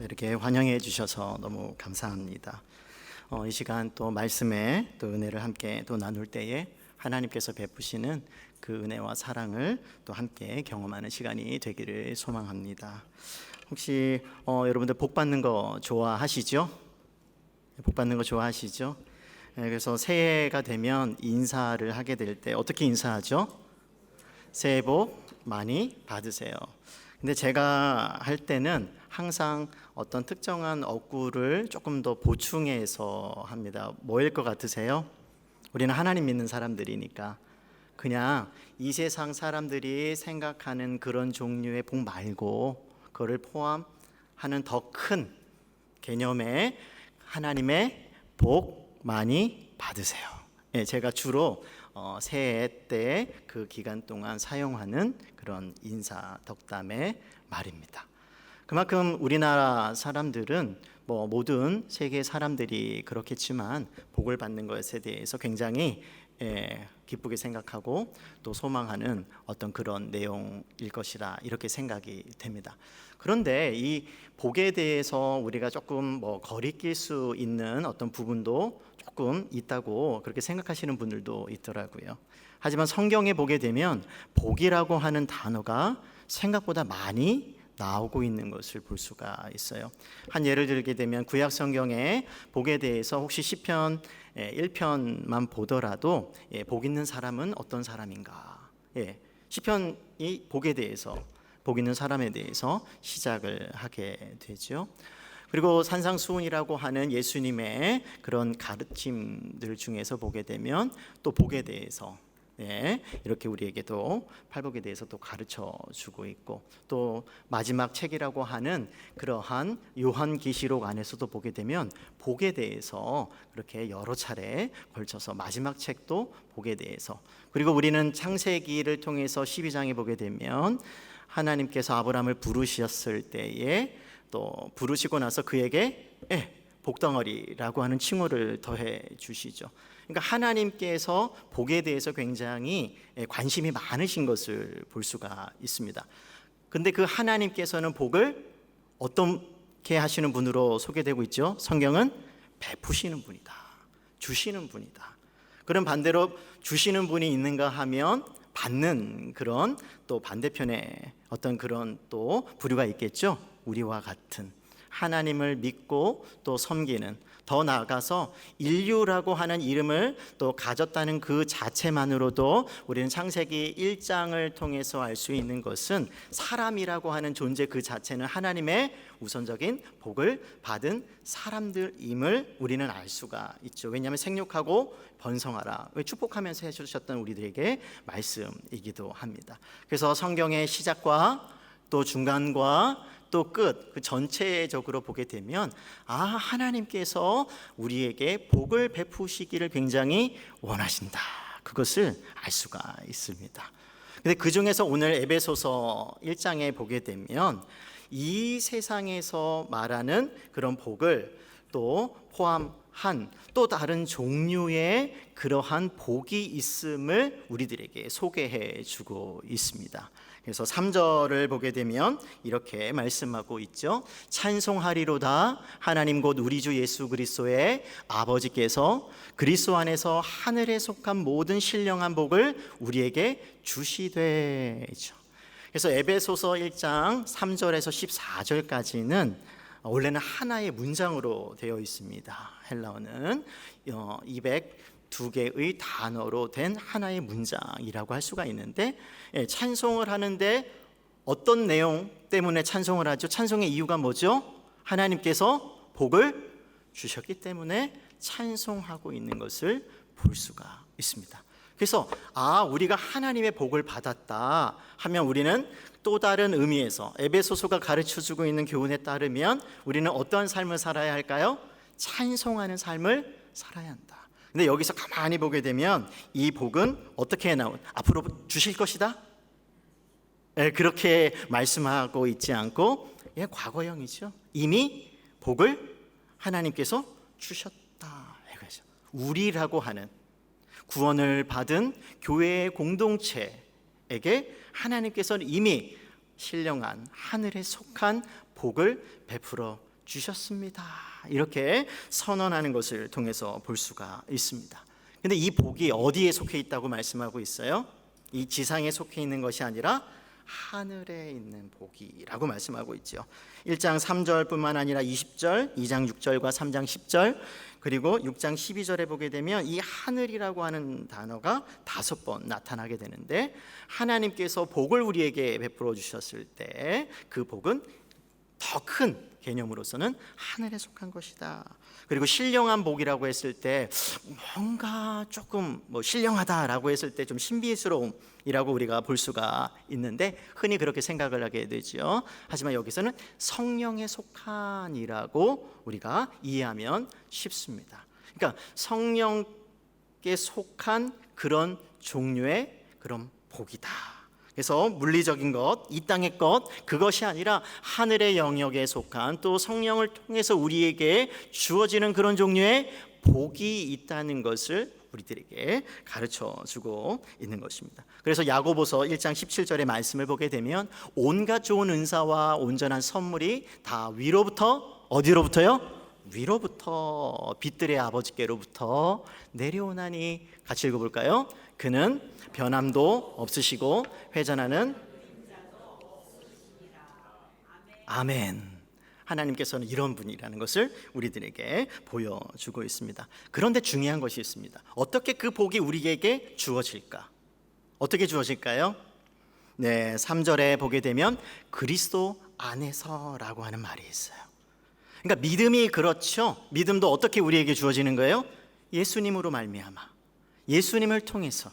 이렇게 환영해 주셔서 너무 감사합니다. 이 시간 또 말씀에 또 은혜를 함께 또 나눌 때에 하나님께서 베푸시는 그 은혜와 사랑을 또 함께 경험하는 시간이 되기를 소망합니다. 혹시 여러분들 복 받는 거 좋아하시죠? 복 받는 거 좋아하시죠? 그래서 새해가 되면 인사를 하게 될 때 어떻게 인사하죠? 새해 복 많이 받으세요. 근데 제가 할 때는 항상 어떤 특정한 어구를 조금 더 보충해서 합니다. 뭐일 것 같으세요? 우리는 하나님 믿는 사람들이니까 그냥 이 세상 사람들이 생각하는 그런 종류의 복 말고 그거를 포함하는 더 큰 개념의 하나님의 복 많이 받으세요. 제가 주로 새해 때 그 기간 동안 사용하는 그런 인사 덕담의 말입니다. 그만큼 우리나라 사람들은 모든 세계 사람들이 그렇겠지만 복을 받는 것에 대해서 굉장히 기쁘게 생각하고 또 소망하는 어떤 그런 내용일 것이라 이렇게 생각이 됩니다. 그런데 이 복에 대해서 우리가 조금 거리낄 수 있는 어떤 부분도 조금 있다고 그렇게 생각하시는 분들도 있더라고요. 하지만 성경에 보게 되면 복이라고 하는 단어가 생각보다 많이 나오고 있는 것을 볼 수가 있어요. 한 예를 들게 되면 구약 성경에 복에 대해서 혹시 시편 1편만 보더라도 복 있는 사람은 어떤 사람인가? 시편이 복에 대해서, 복 있는 사람에 대해서 시작을 하게 되죠. 그리고 산상수훈이라고 하는 예수님의 그런 가르침들 중에서 보게 되면 또 복에 대해서 이렇게 우리에게도 팔복에 대해서 또 가르쳐 주고 있고, 또 마지막 책이라고 하는 그러한 요한계시록 안에서도 보게 되면 복에 대해서 그렇게 여러 차례 걸쳐서 마지막 책도 복에 대해서, 그리고 우리는 창세기를 통해서 12장에 보게 되면 하나님께서 아브라함을 부르셨을 때에 또 부르시고 나서 그에게 복덩어리라고 하는 칭호를 더해 주시죠. 그러니까 하나님께서 복에 대해서 굉장히 관심이 많으신 것을 볼 수가 있습니다. 근데 그 하나님께서는 복을 어떻게 하시는 분으로 소개되고 있죠? 성경은 베푸시는 분이다, 주시는 분이다. 그럼 반대로 주시는 분이 있는가 하면 받는 그런 또 반대편에 어떤 그런 또 부류가 있겠죠. 우리와 같은 하나님을 믿고 또 섬기는, 더 나아가서 인류라고 하는 이름을 또 가졌다는 그 자체만으로도 우리는 창세기 1장을 통해서 알 수 있는 것은 사람이라고 하는 존재 그 자체는 하나님의 우선적인 복을 받은 사람들임을 우리는 알 수가 있죠. 왜냐하면 생육하고 번성하라, 축복하면서 해주셨던 우리들에게 말씀이기도 합니다. 그래서 성경의 시작과 또 중간과 또 끝, 그 전체적으로 보게 되면 하나님께서 우리에게 복을 베푸시기를 굉장히 원하신다, 그것을 알 수가 있습니다. 근데 그 중에서 오늘 에베소서 1장에 보게 되면 이 세상에서 말하는 그런 복을 또 포함한 또 다른 종류의 그러한 복이 있음을 우리들에게 소개해 주고 있습니다. 그래서 3절을 보게 되면 이렇게 말씀하고 있죠. 찬송하리로다 하나님 곧 우리 주 예수 그리스도의 아버지께서 그리스도 안에서 하늘에 속한 모든 신령한 복을 우리에게 주시되죠. 그래서 에베소서 1장 3절에서 14절까지는 원래는 하나의 문장으로 되어 있습니다. 헬라어는 202개의 단어로 된 하나의 문장이라고 할 수가 있는데, 찬송을 하는데 어떤 내용 때문에 찬송을 하죠? 찬송의 이유가 뭐죠? 하나님께서 복을 주셨기 때문에 찬송하고 있는 것을 볼 수가 있습니다. 그래서 우리가 하나님의 복을 받았다 하면 우리는 또 다른 의미에서 에베소서가 가르쳐주고 있는 교훈에 따르면 우리는 어떠한 삶을 살아야 할까요? 찬송하는 삶을 살아야 한다. 근데 여기서 가만히 보게 되면 이 복은 어떻게 앞으로 주실 것이다? 그렇게 말씀하고 있지 않고 과거형이죠. 이미 복을 하나님께서 주셨다. 우리라고 하는 구원을 받은 교회의 공동체에게 하나님께서는 이미 신령한 하늘에 속한 복을 베풀어 주셨습니다. 이렇게 선언하는 것을 통해서 볼 수가 있습니다. 근데 이 복이 어디에 속해 있다고 말씀하고 있어요? 이 지상에 속해 있는 것이 아니라 하늘에 있는 복이라고 말씀하고 있죠. 1장 3절뿐만 아니라 20절, 2장 6절과 3장 10절, 그리고 6장 12절에 보게 되면 이 하늘이라고 하는 단어가 5번 나타나게 되는데, 하나님께서 복을 우리에게 베풀어 주셨을 때 그 복은 더 큰 개념으로서는 하늘에 속한 것이다. 그리고 신령한 복이라고 했을 때 뭔가 조금 신령하다라고 했을 때 좀 신비스러움이라고 우리가 볼 수가 있는데 흔히 그렇게 생각을 하게 되죠. 하지만 여기서는 성령에 속한이라고 우리가 이해하면 쉽습니다. 그러니까 성령께 속한 그런 종류의 그런 복이다. 그래서 물리적인 것, 이 땅의 것, 그것이 아니라 하늘의 영역에 속한, 또 성령을 통해서 우리에게 주어지는 그런 종류의 복이 있다는 것을 우리들에게 가르쳐 주고 있는 것입니다. 그래서 야고보서 1장 17절의 말씀을 보게 되면 온갖 좋은 은사와 온전한 선물이 다 위로부터, 어디로부터요? 위로부터, 빛들의 아버지께로부터 내려오나니. 같이 읽어볼까요? 그는 변함도 없으시고 회전하는, 아멘. 하나님께서는 이런 분이라는 것을 우리들에게 보여주고 있습니다. 그런데 중요한 것이 있습니다. 어떻게 그 복이 우리에게 주어질까? 어떻게 주어질까요? 네, 3절에 보게 되면 그리스도 안에서라고 하는 말이 있어요. 그러니까 믿음이 그렇죠. 믿음도 어떻게 우리에게 주어지는 거예요? 예수님으로 말미암아, 예수님을 통해서,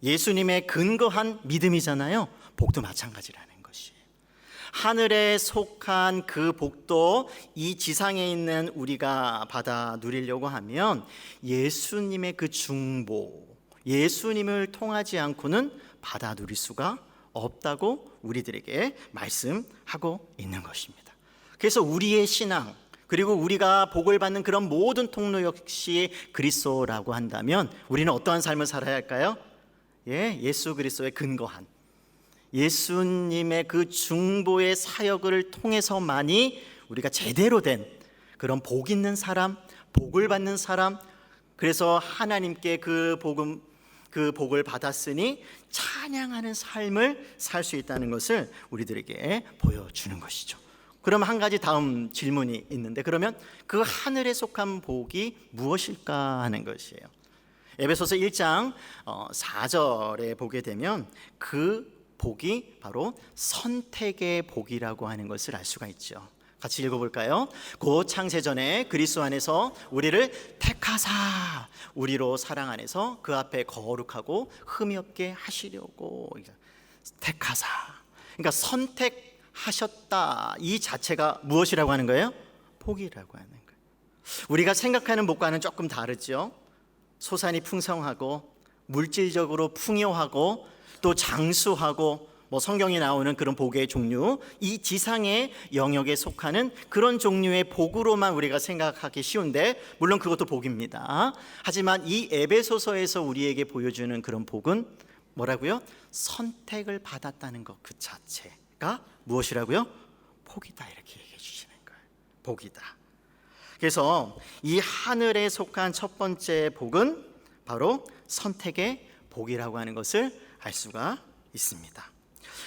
예수님의 근거한 믿음이잖아요. 복도 마찬가지라는 것이에요. 하늘에 속한 그 복도 이 지상에 있는 우리가 받아 누리려고 하면 예수님의 그 중보, 예수님을 통하지 않고는 받아 누릴 수가 없다고 우리들에게 말씀하고 있는 것입니다. 그래서 우리의 신앙, 그리고 우리가 복을 받는 그런 모든 통로 역시 그리스도라고 한다면 우리는 어떠한 삶을 살아야 할까요? 예수 그리스도의 근거한, 예수님의 그 중보의 사역을 통해서만이 우리가 제대로 된 그런 복 있는 사람, 복을 받는 사람, 그래서 하나님께 그 복을 받았으니 찬양하는 삶을 살 수 있다는 것을 우리들에게 보여주는 것이죠. 그럼 한 가지 다음 질문이 있는데, 그러면 그 하늘에 속한 복이 무엇일까 하는 것이에요. 에베소서 1장 4절에 보게 되면 그 복이 바로 선택의 복이라고 하는 것을 알 수가 있죠. 같이 읽어볼까요? 곧 창세전에 그리스도 안에서 우리를 택하사 우리로 사랑 안에서 그 앞에 거룩하고 흠이 없게 하시려고. 택하사, 그러니까 선택하셨다, 이 자체가 무엇이라고 하는 거예요? 복이라고 하는 거예요. 우리가 생각하는 복과는 조금 다르죠. 소산이 풍성하고 물질적으로 풍요하고 또 장수하고 성경에 나오는 그런 복의 종류, 이 지상의 영역에 속하는 그런 종류의 복으로만 우리가 생각하기 쉬운데, 물론 그것도 복입니다. 하지만 이 에베소서에서 우리에게 보여주는 그런 복은 뭐라고요? 선택을 받았다는 것 그 자체가 무엇이라고요? 복이다, 이렇게 얘기해 주시는 거예요. 복이다. 그래서 이 하늘에 속한 첫 번째 복은 바로 선택의 복이라고 하는 것을 알 수가 있습니다.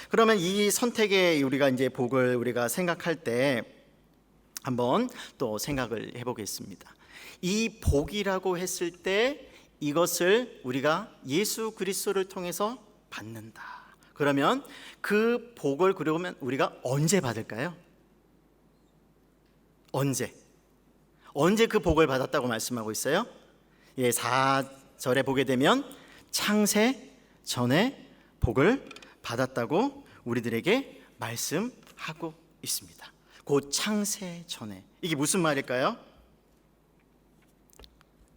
그러면 이 선택의 우리가 이제 복을 우리가 생각할 때 한번 또 생각을 해보겠습니다. 이 복이라고 했을 때 이것을 우리가 예수 그리스도를 통해서 받는다. 그러면 그 복을 그러면 우리가 언제 받을까요? 언제 그 복을 받았다고 말씀하고 있어요? 4절에 보게 되면 창세 전에 복을 받았다고 우리들에게 말씀하고 있습니다. 곧 창세 전에. 이게 무슨 말일까요?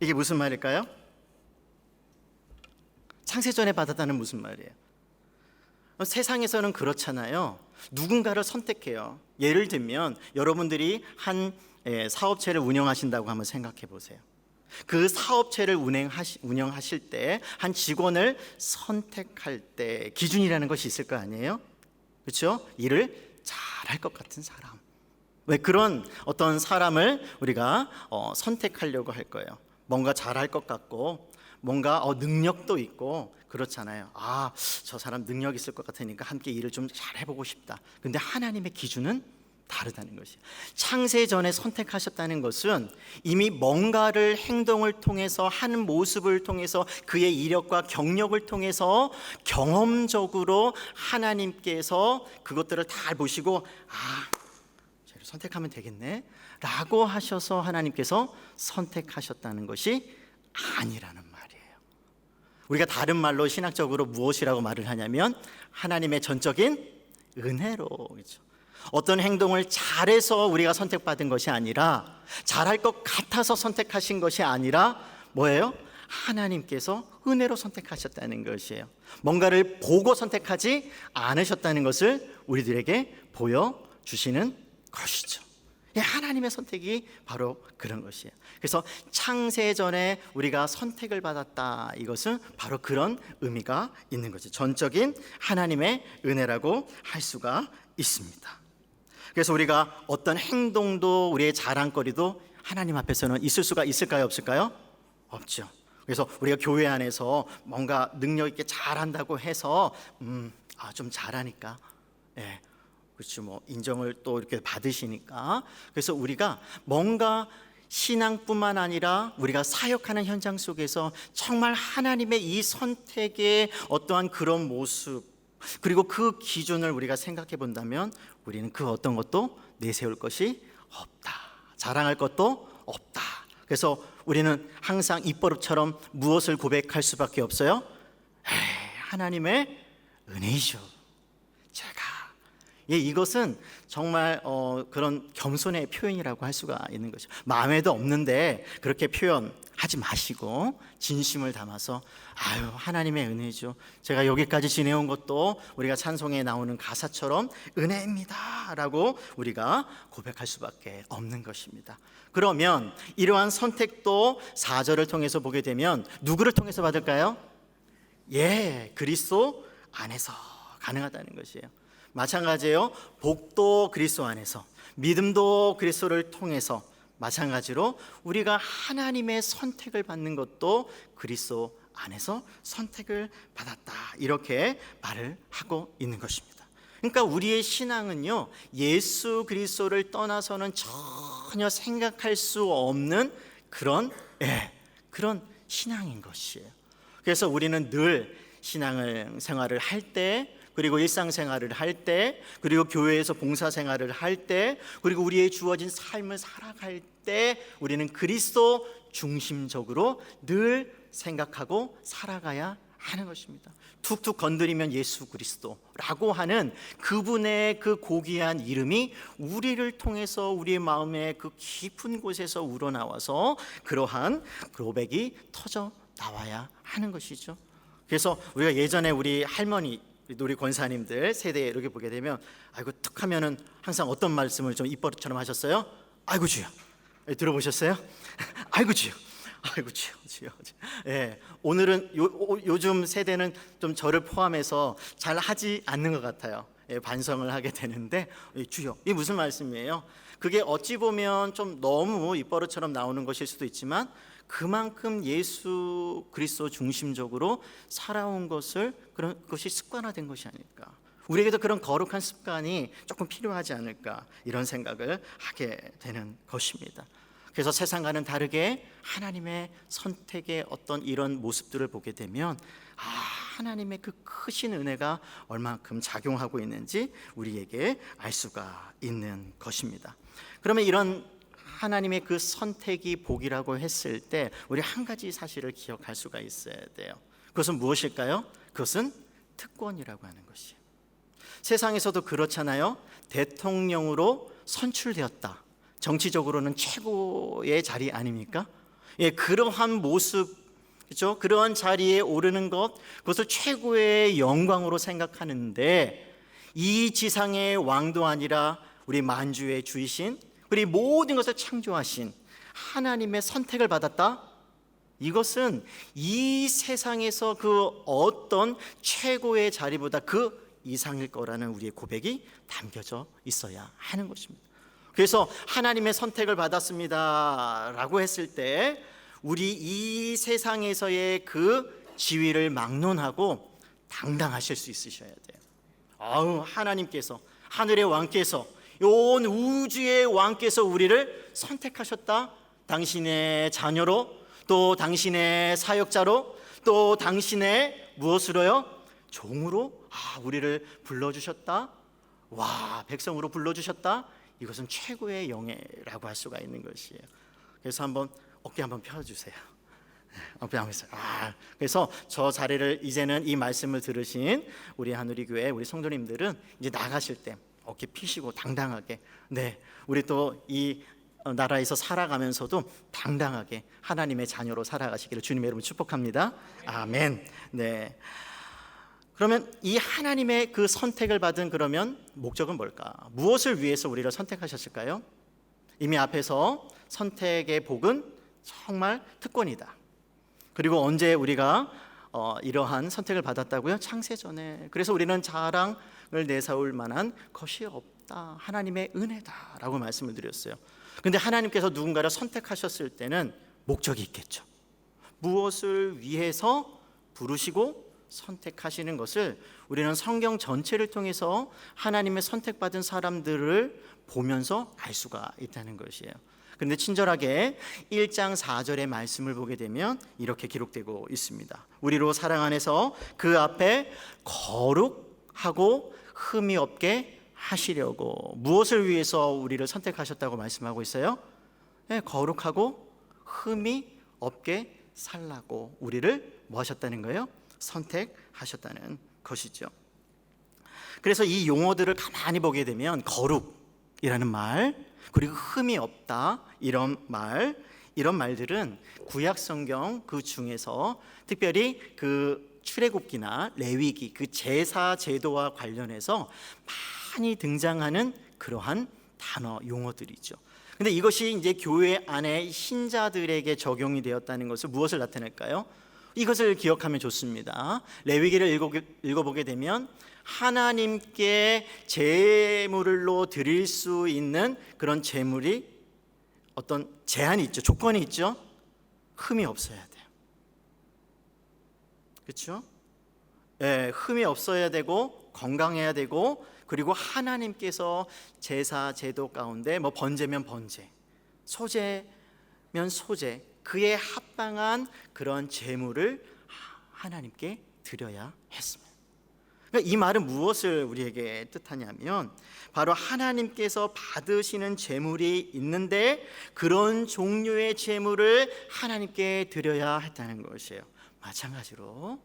이게 무슨 말일까요? 창세 전에 받았다는 무슨 말이에요? 세상에서는 그렇잖아요. 누군가를 선택해요. 예를 들면 여러분들이 한 사업체를 운영하신다고 한번 생각해 보세요. 그 사업체를 운영하실 때 한 직원을 선택할 때 기준이라는 것이 있을 거 아니에요? 그렇죠? 일을 잘할 것 같은 사람, 왜 그런 어떤 사람을 우리가 선택하려고 할 거예요? 뭔가 잘할 것 같고 뭔가 능력도 있고 그렇잖아요. 저 사람 능력 있을 것 같으니까 함께 일을 좀 잘 해보고 싶다. 근데 하나님의 기준은 다르다는 것이에요. 창세 전에 선택하셨다는 것은 이미 뭔가를 행동을 통해서 하는 모습을 통해서 그의 이력과 경력을 통해서 경험적으로 하나님께서 그것들을 다 보시고 쟤를 선택하면 되겠네 라고 하셔서 하나님께서 선택하셨다는 것이 아니라는 말이에요. 우리가 다른 말로 신학적으로 무엇이라고 말을 하냐면 하나님의 전적인 은혜로, 그렇죠? 어떤 행동을 잘해서 우리가 선택받은 것이 아니라 잘할 것 같아서 선택하신 것이 아니라 뭐예요? 하나님께서 은혜로 선택하셨다는 것이에요. 뭔가를 보고 선택하지 않으셨다는 것을 우리들에게 보여주시는 것이죠. 하나님의 선택이 바로 그런 것이에요. 그래서 창세전에 우리가 선택을 받았다, 이것은 바로 그런 의미가 있는 거죠. 전적인 하나님의 은혜라고 할 수가 있습니다. 그래서 우리가 어떤 행동도 우리의 자랑거리도 하나님 앞에서는 있을 수가 있을까요? 없을까요? 없죠. 그래서 우리가 교회 안에서 뭔가 능력 있게 잘한다고 해서 좀 잘하니까 그렇죠, 인정을 또 이렇게 받으시니까, 그래서 우리가 뭔가 신앙뿐만 아니라 우리가 사역하는 현장 속에서 정말 하나님의 이 선택의 어떠한 그런 모습, 그리고 그 기준을 우리가 생각해 본다면 우리는 그 어떤 것도 내세울 것이 없다, 자랑할 것도 없다. 그래서 우리는 항상 입버릇처럼 무엇을 고백할 수밖에 없어요? 하나님의 은혜이죠. 제가 이것은 정말 그런 겸손의 표현이라고 할 수가 있는 거죠. 마음에도 없는데 그렇게 표현하지 마시고 진심을 담아서 하나님의 은혜죠. 제가 여기까지 지내온 것도 우리가 찬송에 나오는 가사처럼 은혜입니다 라고 우리가 고백할 수밖에 없는 것입니다. 그러면 이러한 선택도 4절을 통해서 보게 되면 누구를 통해서 받을까요? 그리스도 안에서 가능하다는 것이에요. 마찬가지예요. 복도 그리스도 안에서, 믿음도 그리스도를 통해서, 마찬가지로 우리가 하나님의 선택을 받는 것도 그리스도 안에서 선택을 받았다, 이렇게 말을 하고 있는 것입니다. 그러니까 우리의 신앙은요, 예수 그리스도를 떠나서는 전혀 생각할 수 없는 그런 신앙인 것이에요. 그래서 우리는 늘 신앙생활을 할 때, 그리고 일상생활을 할 때, 그리고 교회에서 봉사생활을 할 때, 그리고 우리의 주어진 삶을 살아갈 때 우리는 그리스도 중심적으로 늘 생각하고 살아가야 하는 것입니다. 툭툭 건드리면 예수 그리스도라고 하는 그분의 그 고귀한 이름이 우리를 통해서 우리의 마음의 그 깊은 곳에서 우러나와서 그러한 고백이 터져 나와야 하는 것이죠. 그래서 우리가 예전에 우리 할머니, 우리 권사님들 세대에 이렇게 보게 되면 툭 하면은 항상 어떤 말씀을 좀 입버릇처럼 하셨어요? 아이고 주여. 들어보셨어요? 아이고 주여. 아이고 주여. 오늘은 요즘 세대는 좀 저를 포함해서 잘 하지 않는 것 같아요. 반성을 하게 되는데, 주여, 이게 무슨 말씀이에요? 그게 어찌 보면 좀 너무 입버릇처럼 나오는 것일 수도 있지만 그만큼 예수 그리스도 중심적으로 살아온 것을, 그런 것이 습관화된 것이 아닐까, 우리에게도 그런 거룩한 습관이 조금 필요하지 않을까, 이런 생각을 하게 되는 것입니다. 그래서 세상과는 다르게 하나님의 선택의 어떤 이런 모습들을 보게 되면 하나님의 그 크신 은혜가 얼만큼 작용하고 있는지 우리에게 알 수가 있는 것입니다. 그러면 이런 하나님의 그 선택이 복이라고 했을 때 우리 한 가지 사실을 기억할 수가 있어야 돼요. 그것은 무엇일까요? 그것은 특권이라고 하는 것이에요. 세상에서도 그렇잖아요. 대통령으로 선출되었다. 정치적으로는 최고의 자리 아닙니까? 그러한 모습, 그렇죠? 그러한 자리에 오르는 것, 그것을 최고의 영광으로 생각하는데, 이 지상의 왕도 아니라 우리 만주의 주이신, 그리고 모든 것을 창조하신 하나님의 선택을 받았다? 이것은 이 세상에서 그 어떤 최고의 자리보다 그 이상일 거라는 우리의 고백이 담겨져 있어야 하는 것입니다. 그래서 하나님의 선택을 받았습니다 라고 했을 때 우리 이 세상에서의 그 지위를 막론하고 당당하실 수 있으셔야 돼요. 아우, 하나님께서, 하늘의 왕께서, 온 우주의 왕께서 우리를 선택하셨다. 당신의 자녀로, 또 당신의 사역자로, 또 당신의 무엇으로요? 종으로 우리를 불러주셨다. 와, 백성으로 불러주셨다. 이것은 최고의 영예라고 할 수가 있는 것이에요. 그래서 한번 어깨 한번 펴주세요. 어깨 한번 펴주세요. 그래서 저 자리를 이제는 이 말씀을 들으신 우리 하누리 교회 우리 성도님들은 이제 나가실 때 어깨 피시고 당당하게, 네, 우리 또 이 나라에서 살아가면서도 당당하게 하나님의 자녀로 살아가시기를 주님의 이름으로 축복합니다. 아멘. 네. 그러면 이 하나님의 그 선택을 받은 그러면 목적은 뭘까? 무엇을 위해서 우리를 선택하셨을까요? 이미 앞에서 선택의 복은 정말 특권이다. 그리고 언제 우리가 이러한 선택을 받았다고요? 창세전에. 그래서 우리는 자랑을 내세울 만한 것이 없다. 하나님의 은혜다라고 말씀을 드렸어요. 그런데 하나님께서 누군가를 선택하셨을 때는 목적이 있겠죠. 무엇을 위해서 부르시고 선택하시는 것을 우리는 성경 전체를 통해서 하나님의 선택받은 사람들을 보면서 알 수가 있다는 것이에요. 그런데 친절하게 1장 4절의 말씀을 보게 되면 이렇게 기록되고 있습니다. 우리로 사랑 안에서 그 앞에 거룩하고 흠이 없게 하시려고. 무엇을 위해서 우리를 선택하셨다고 말씀하고 있어요? 네, 거룩하고 흠이 없게 살라고 우리를 뭐 하셨다는 거예요? 선택하셨다는 것이죠. 그래서 이 용어들을 가만히 보게 되면 거룩이라는 말, 그리고 흠이 없다 이런 말들은 구약 성경 그 중에서 특별히 그 출애굽기나 레위기 그 제사 제도와 관련해서 많이 등장하는 그러한 단어 용어들이죠. 근데 이것이 이제 교회 안에 신자들에게 적용이 되었다는 것을 무엇을 나타낼까요? 이것을 기억하면 좋습니다. 레위기를 읽어보게 되면 하나님께 제물로 드릴 수 있는 그런 제물이 어떤 제한이 있죠. 조건이 있죠. 흠이 없어야 돼요. 그렇죠? 네, 흠이 없어야 되고 건강해야 되고, 그리고 하나님께서 제사 제도 가운데 뭐 번제면 번제, 소제면 소제, 그에 합당한 그런 제물을 하나님께 드려야 했습니다. 그러니까 이 말은 무엇을 우리에게 뜻하냐면 바로 하나님께서 받으시는 제물이 있는데 그런 종류의 제물을 하나님께 드려야 했다는 것이에요. 마찬가지로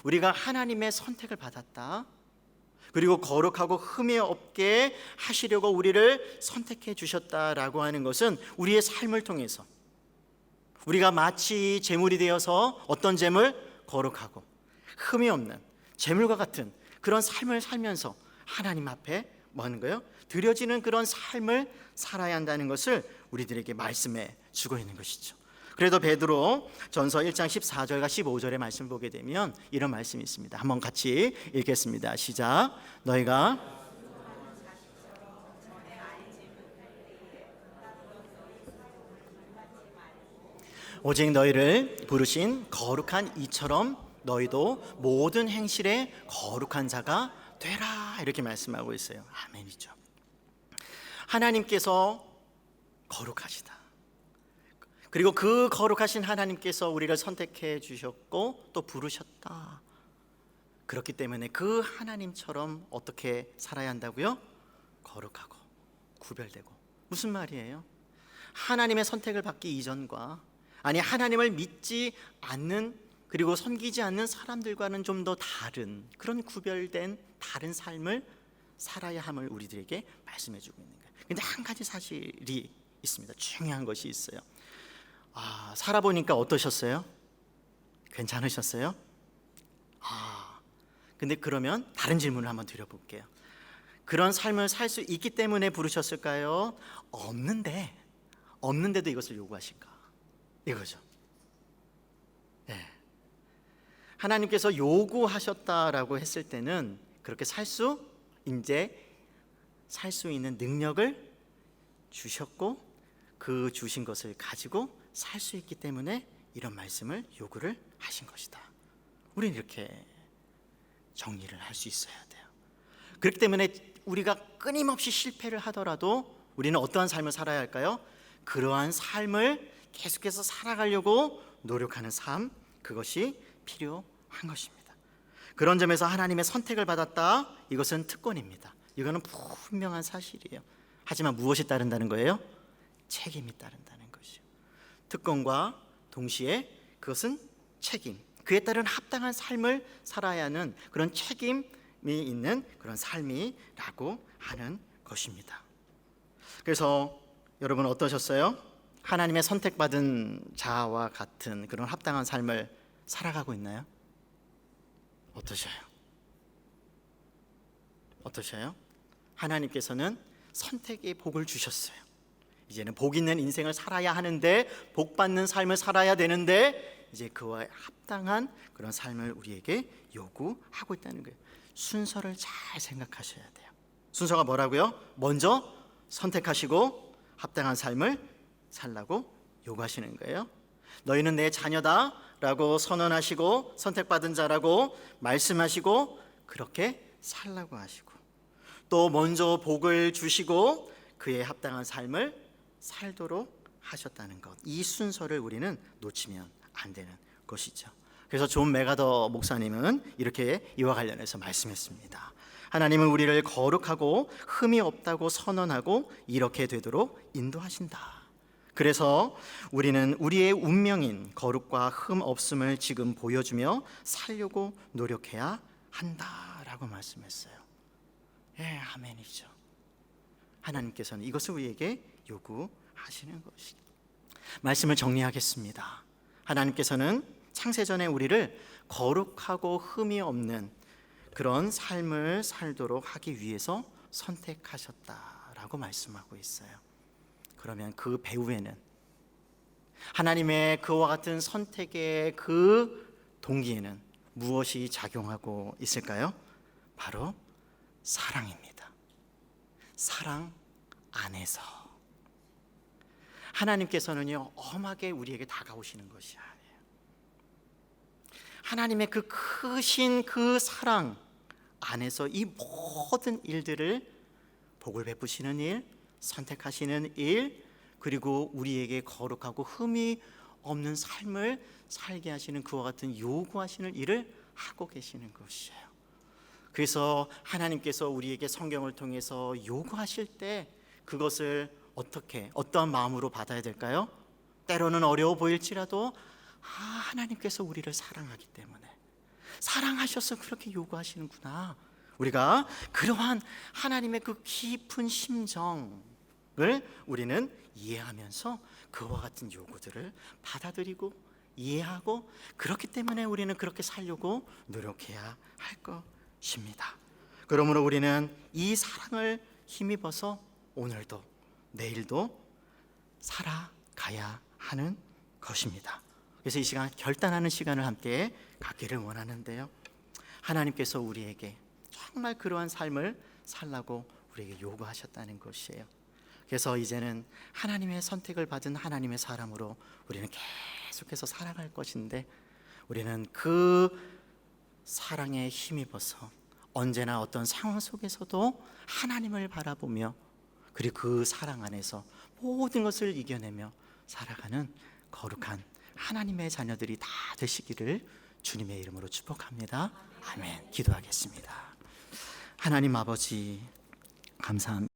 우리가 하나님의 선택을 받았다, 그리고 거룩하고 흠이 없게 하시려고 우리를 선택해 주셨다라고 하는 것은 우리의 삶을 통해서 우리가 마치 제물이 되어서 어떤 제물? 거룩하고 흠이 없는 제물과 같은 그런 삶을 살면서 하나님 앞에 뭐 하는 거예요? 드려지는 그런 삶을 살아야 한다는 것을 우리들에게 말씀해 주고 있는 것이죠. 그래도 베드로 전서 1장 14절과 15절의 말씀을 보게 되면 이런 말씀이 있습니다. 한번 같이 읽겠습니다. 시작. 너희가 오직 너희를 부르신 거룩한 이처럼 너희도 모든 행실에 거룩한 자가 되라, 이렇게 말씀하고 있어요. 아멘이죠. 하나님께서 거룩하시다. 그리고 그 거룩하신 하나님께서 우리를 선택해 주셨고 또 부르셨다. 그렇기 때문에 그 하나님처럼 어떻게 살아야 한다고요? 거룩하고 구별되고. 무슨 말이에요? 하나님의 선택을 받기 이전과, 아니 하나님을 믿지 않는 그리고 섬기지 않는 사람들과는 좀 더 다른 그런 구별된 다른 삶을 살아야 함을 우리들에게 말씀해 주고 있는 거예요. 그런데 한 가지 사실이 있습니다. 중요한 것이 있어요. 살아보니까 어떠셨어요? 괜찮으셨어요? 근데 그러면 다른 질문을 한번 드려볼게요. 그런 삶을 살 수 있기 때문에 부르셨을까요? 없는데도 이것을 요구하실까? 이거죠. 네. 하나님께서 요구하셨다라고 했을 때는 그렇게 살 수 있는 능력을 주셨고 그 주신 것을 가지고 살 수 있기 때문에 이런 말씀을 요구를 하신 것이다. 우리는 이렇게 정리를 할 수 있어야 돼요. 그렇기 때문에 우리가 끊임없이 실패를 하더라도 우리는 어떠한 삶을 살아야 할까요? 그러한 삶을 계속해서 살아가려고 노력하는 삶, 그것이 필요한 것입니다. 그런 점에서 하나님의 선택을 받았다, 이것은 특권입니다. 이거는 분명한 사실이에요. 하지만 무엇이 따른다는 거예요? 책임이 따른다는 것이요. 특권과 동시에 그것은 책임, 그에 따른 합당한 삶을 살아야 하는 그런 책임이 있는 그런 삶이라고 하는 것입니다. 그래서 여러분 어떠셨어요? 하나님의 선택받은 자와 같은 그런 합당한 삶을 살아가고 있나요? 어떠셔요? 하나님께서는 선택의 복을 주셨어요. 이제는 복 있는 인생을 살아야 하는데, 복 받는 삶을 살아야 되는데, 이제 그와 합당한 그런 삶을 우리에게 요구하고 있다는 거예요. 순서를 잘 생각하셔야 돼요. 순서가 뭐라고요? 먼저 선택하시고 합당한 삶을 살라고 요구하시는 거예요. 너희는 내 자녀다 라고 선언하시고 선택받은 자라고 말씀하시고 그렇게 살라고 하시고, 또 먼저 복을 주시고 그에 합당한 삶을 살도록 하셨다는 것, 이 순서를 우리는 놓치면 안 되는 것이죠. 그래서 존 메가더 목사님은 이렇게 이와 관련해서 말씀했습니다. 하나님은 우리를 거룩하고 흠이 없다고 선언하고 이렇게 되도록 인도하신다. 그래서 우리는 우리의 운명인 거룩과 흠 없음을 지금 보여주며 살려고 노력해야 한다라고 말씀했어요. 예, 아멘이죠. 하나님께서는 이것을 우리에게 요구하시는 것이죠. 말씀을 정리하겠습니다. 하나님께서는 창세전에 우리를 거룩하고 흠이 없는 그런 삶을 살도록 하기 위해서 선택하셨다라고 말씀하고 있어요. 그러면 그 배후에는 하나님의 그와 같은 선택의 그 동기에는 무엇이 작용하고 있을까요? 바로 사랑입니다. 사랑 안에서 하나님께서는요 엄하게 우리에게 다가오시는 것이 아니에요. 하나님의 그 크신 그 사랑 안에서 이 모든 일들을, 복을 베푸시는 일, 선택하시는 일, 그리고 우리에게 거룩하고 흠이 없는 삶을 살게 하시는 그와 같은 요구하시는 일을 하고 계시는 것이에요. 그래서 하나님께서 우리에게 성경을 통해서 요구하실 때 그것을 어떠한 마음으로 받아야 될까요? 때로는 어려워 보일지라도 하나님께서 우리를 사랑하기 때문에, 사랑하셔서 그렇게 요구하시는구나, 우리가 그러한 하나님의 그 깊은 심정을 우리는 이해하면서 그와 같은 요구들을 받아들이고 이해하고, 그렇기 때문에 우리는 그렇게 살려고 노력해야 할 것입니다. 그러므로 우리는 이 사랑을 힘입어서 오늘도 내일도 살아가야 하는 것입니다. 그래서 이 시간 결단하는 시간을 함께 갖기를 원하는데요, 하나님께서 우리에게 정말 그러한 삶을 살라고 우리에게 요구하셨다는 것이에요. 그래서 이제는 하나님의 선택을 받은 하나님의 사람으로 우리는 계속해서 살아갈 것인데, 우리는 그 사랑에 힘입어서 언제나 어떤 상황 속에서도 하나님을 바라보며, 그리고 그 사랑 안에서 모든 것을 이겨내며 살아가는 거룩한 하나님의 자녀들이 다 되시기를 주님의 이름으로 축복합니다. 아멘. 기도하겠습니다. 하나님 아버지, 감사합니다.